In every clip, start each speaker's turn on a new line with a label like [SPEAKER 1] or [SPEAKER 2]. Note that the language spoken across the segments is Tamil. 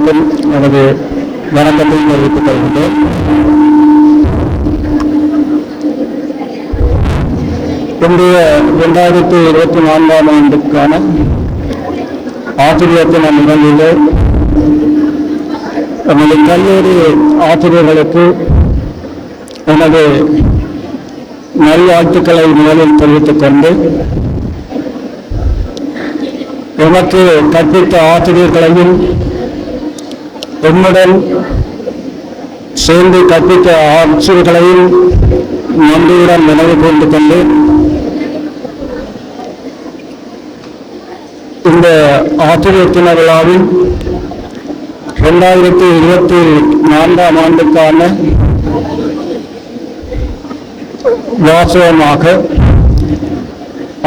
[SPEAKER 1] அனைவருக்கும் எனது வணக்கத்தை தெரிவித்துக் கொள்கின்றேன். இன்றைய 2024ஆம் ஆண்டுக்கான ஆசிரியர் தின நிகழ்வில் நமது கல்லூரி ஆசிரியர்களுக்கு எனது நல்வாழ்த்துக்களை முதலில் தெரிவித்துக் கொண்டு, எமக்கு கற்பித்த ஆசிரியர்களையும் என்னுடன் சேர்ந்து கற்பித்த ஆசிரியர்களையும் நன்றியுடன் நினைவு கொண்டு கொண்டு, இந்த ஆசிரியர் தின விழாவில் 2024ஆம் ஆண்டுக்கான வாசகமாக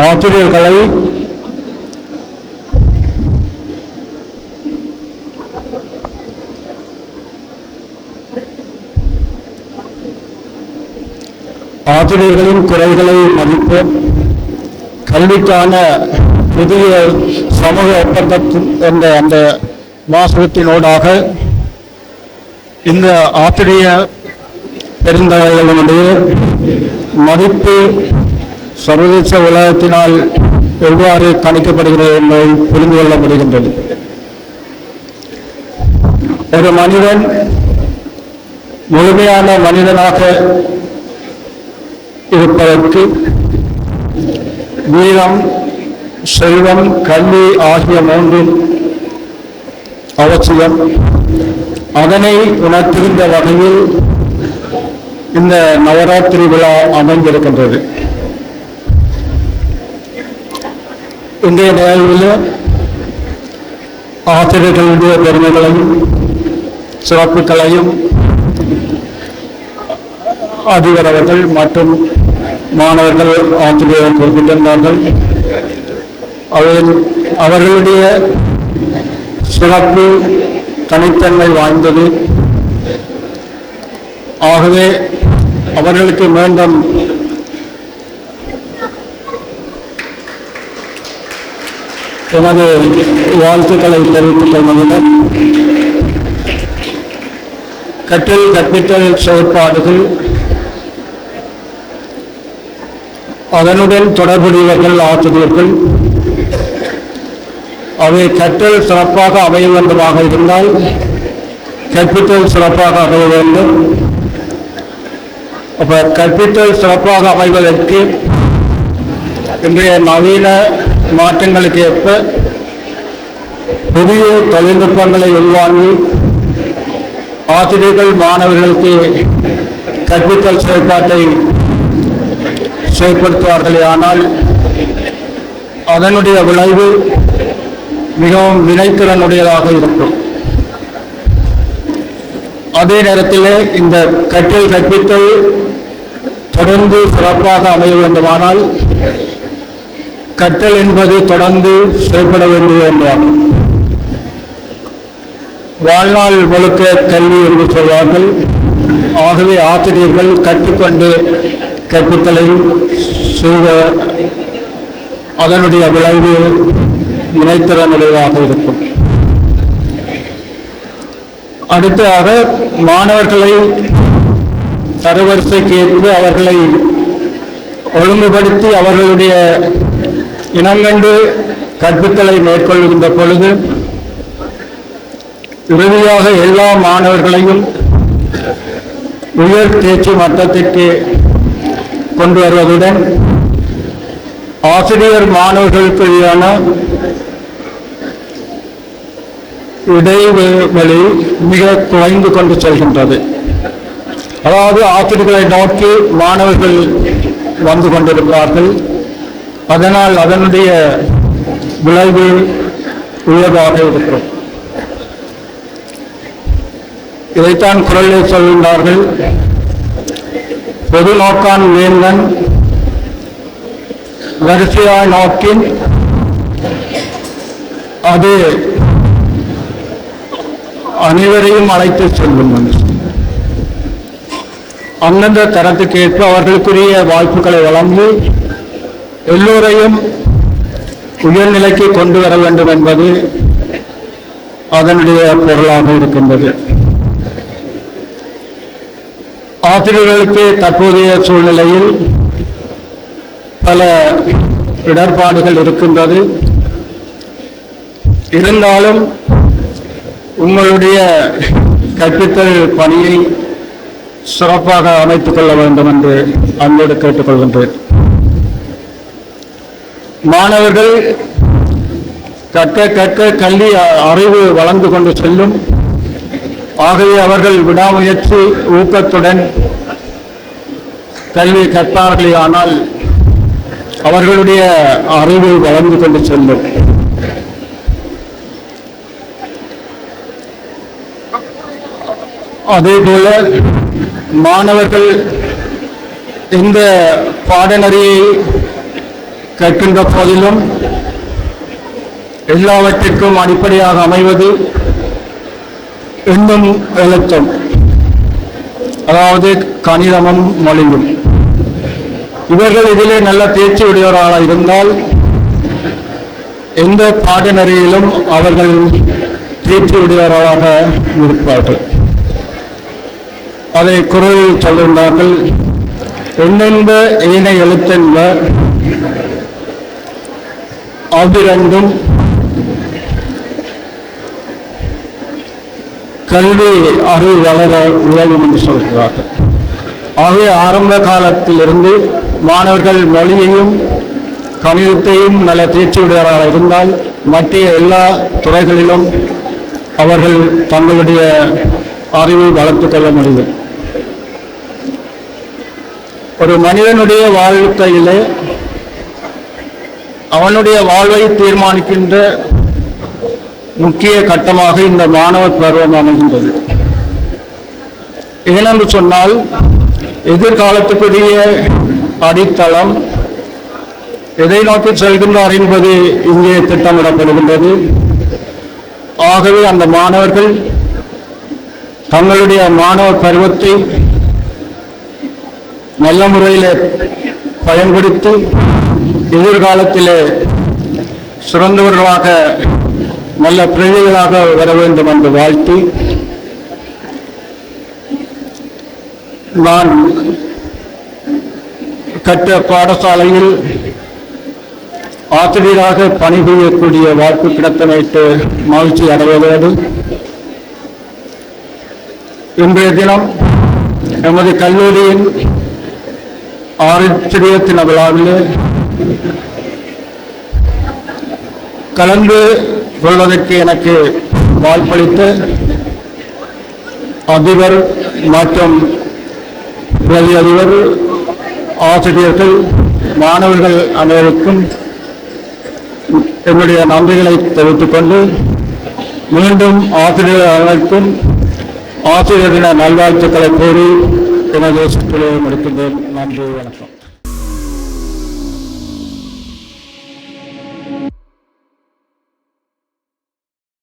[SPEAKER 1] ஆசிரியர்களை ஆசிரியர்களின் குறைகளை மதிப்போம், கல்விக்கான புதிய சமூக ஒப்பந்தத்தின் என்ற அந்த வாசகத்தினூடாக இந்த ஆசிரியர் பெருந்தகைகளுடைய மதிப்பு சர்வதேச உலகத்தினால் எவ்வாறு கணிக்கப்படுகிறது என்பதை புரிந்து கொள்ள முடிகின்றது. ஒரு மனிதன் முழுமையான மனிதனாக இருப்பதற்கு வீரம், செல்வம், கல்வி ஆகிய மூன்றும் அவசியம். அதனை உணர்த்துகின்ற வகையில் இந்த நவராத்திரி விழா அமைந்திருக்கின்றது. இன்றைய நிகழ்வில் ஆசிரியர்களுடைய பெருமைகளையும் சிறப்புகளையும் அதிபர் அவர்கள் மற்றும் மாணவர்கள் ஆசிரியர்கள் குறிப்பிட்டிருந்தார்கள். அவர்களுடைய சிறப்பு தனித்தன்மை வாய்ந்தது. ஆகவே அவர்களுக்கு மீண்டும் எனது வாழ்த்துக்களை தெரிவித்துக் கொள்வதுடன், கற்றல் கற்பித்தல் செயற்பாடுகள், அதனுடன் தொடர்புடையவர்கள் ஆசிரியர்கள், அவை கற்றல் சிறப்பாக அமைய வேண்டுமாக இருந்தால் கற்பித்தல் சிறப்பாக அமைய வேண்டும். அப்ப கற்பித்தல் சிறப்பாக அமைவதற்கு இன்றைய நவீன மாற்றங்களுக்கு ஏற்ப புதிய தொழில்நுட்பங்களை உள்வாங்கி ஆசிரியர்கள் மாணவர்களுக்கு கற்பித்தல் செயல்பாட்டை செயல்படுத்துவார்களே ஆனால் அதனுடைய விளைவு மிகவும் வினைத்திறனுடையதாக இருக்கும். அதே நேரத்தில் இந்த கற்றல் கற்பித்தல் தொடர்ந்து சிறப்பாக அமைய வேண்டுமானால் கற்றல் என்பது தொடர்ந்து செயல்பட வேண்டிய ஒன்றாகும். வாழ்நாள் முழுக்க கல்வி என்று சொல்வார்கள். ஆகவே ஆசிரியர்கள் கற்றுக்கொண்டு கற்பித்தலை செய்த அதனுடைய விளைவு வினைத்திறனுடையதாக இருக்கும். அடுத்ததாக மாணவர்களை தரவரிசைக்கு ஏற்பு அவர்களை ஒழுங்குபடுத்தி அவர்களுடைய இனங்கண்டு கற்பித்தலை மேற்கொள்கின்ற பொழுது இறுதியாக எல்லா மாணவர்களையும் உயர் தேர்ச்சி மட்டத்திற்கு கொண்டு வருவதுடன் ஆசிரியர் மாணவர்களுக்கு இடையான இடைவெளி மிக குறைந்து கொண்டு செல்கின்றது. அதாவது ஆசிரியர்களை நோக்கி மாணவர்கள் வந்து கொண்டிருப்பார்கள். அதனால் அதனுடைய விளைவு உயர்வாக இருக்கும். இதைத்தான் குரலில் சொல்கின்றார்கள், பொது நோக்கான் வேந்தன் வரிசையாய் நோக்கின் அது அனைவரையும் அழைத்து செல்லும். அந்தந்த தரத்துக்கு ஏற்ப அவர்களுக்குரிய வாய்ப்புகளை வழங்கி எல்லோரையும் உயர்நிலைக்கு கொண்டு வர வேண்டும் என்பது அதனுடைய பொருளாக இருக்கின்றது. ஆசிரியர்களுக்கு தற்போதைய சூழ்நிலையில் பல இடர்பாடுகள் இருக்கின்றது. இருந்தாலும் உங்களுடைய கற்பித்தல் பணியை சிறப்பாக அமைத்துக் கொள்ள வேண்டும் என்று அன்போடு கேட்டுக்கொள்கின்றேன். மாணவர்கள் கற்க கற்க கல்வி அறிவு வளர்ந்து கொண்டு செல்லும். ஆகவே அவர்கள் விடாமுயற்சி ஊக்கத்துடன் கல்வி கற்பார்களே ஆனால் அவர்களுடைய அறிவு வளர்ந்து கொண்டு செல்லும். அதேபோல மாணவர்கள் இந்த பாடநெறியை கற்கின்ற போதிலும் எல்லாவற்றிற்கும் அடிப்படையாக அமைவது எண்ணும் எழுத்தும், அதாவது கணிதமும் மொழியும். இவர்கள் இதிலே நல்ல தேர்ச்சி உடையவராக இருந்தால் எந்த பாடநெறியிலும் அவர்கள் தேர்ச்சி உடையவராக இருப்பார்கள். அதை குரலில் சொல்கின்றார்கள், எண்ணென்ப ஏனை எழுத்தென்ப அவ்விரண்டும் கல்வி அறிவு வளர உதவும் என்று சொல்கிறார்கள். ஆகவே ஆரம்ப காலத்திலிருந்து மாணவர்கள் மொழியையும் கணிதத்தையும் நல்ல தேர்ச்சியுடையவராக இருந்தால் மற்ற எல்லா துறைகளிலும் அவர்கள் தங்களுடைய அறிவை வளர்த்துக் கொள்ள முடியும். ஒரு மனிதனுடைய வாழ்க்கையிலே அவனுடைய வாழ்வை தீர்மானிக்கின்ற முக்கிய கட்டமாக இந்த மாணவர் பருவம் அமைகின்றது. ஏனென்று சொன்னால் எதிர்காலத்துக்குரிய அடித்தளம் எதை நோக்கி செல்கின்றார் என்பது இங்கே திட்டமிடப்படுகின்றது. ஆகவே அந்த மாணவர்கள் தங்களுடைய மாணவர் பருவத்தை நல்ல முறையில் பயன்படுத்தி எதிர்காலத்திலே சிறந்தவர்களாக நல்ல பிரஜைகளாக வர வேண்டும் என்று வாழ்த்தி, நான் கற்ற பாடசாலையில் ஆசிரியராக பணிபுரியக்கூடிய வாய்ப்பு கிடைத்தமைக்கு மகிழ்ச்சி அடைவதோடு இன்றைய தினம் எமது கல்லூரியின் ஆசிரியர் தின விழாவிலே கலந்து கொள்வதற்கு எனக்கு வாய்ப்பளித்த அதிபர் மற்றும் பிரதி அதிபர், ஆசிரியர்கள், மாணவர்கள் அனைவருக்கும் என்னுடைய நன்றிகளை தெரிவித்துக் கொண்டு மீண்டும் ஆசிரியர் அனைவருக்கும் ஆசிரியர் தின நல்வாழ்த்துக்களை கூறி எனது சுற்றுலா முடிக்கின்றேன். நன்றி, வணக்கம்.